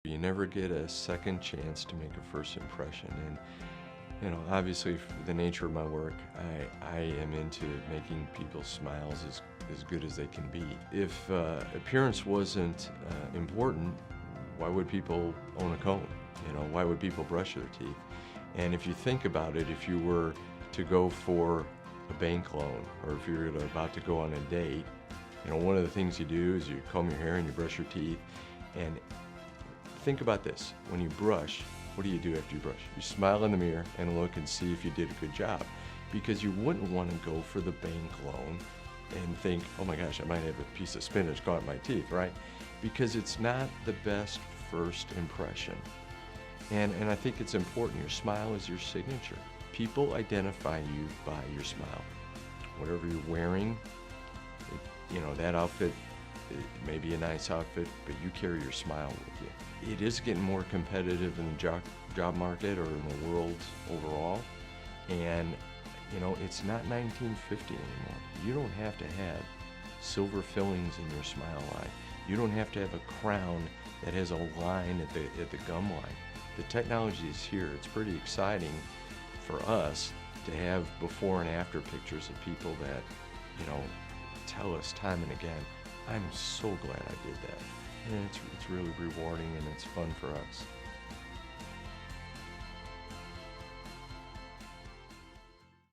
You never get a second chance to make a first impression. And, obviously, the nature of my work, I am into making people's smiles as good as they can be. If appearance wasn't important, why would people own a comb? Why would people brush their teeth? And if you think about it, if you were to go for a bank loan, or if you're about to go on a date, one of the things you do is you comb your hair and you brush your teeth. And think about this. When you brush, what do you do after you brush? You smile in the mirror and look and see if you did a good job. Because you wouldn't want to go for the bank loan and think, oh my gosh, I might have a piece of spinach caught in my teeth, right? Because it's not the best first impression. And I think it's important. Your smile is your signature. People identify you by your smile. Whatever you're wearing, that outfit, it may be a nice outfit, but you carry your smile with you. It is getting more competitive in the job market or in the world overall. And, it's not 1950 anymore. You don't have to have silver fillings in your smile line. You don't have to have a crown that has a line at the gum line. The technology is here. It's pretty exciting for us to have before and after pictures of people that, tell us time and again, I'm so glad I did that. And it's really rewarding and it's fun for us.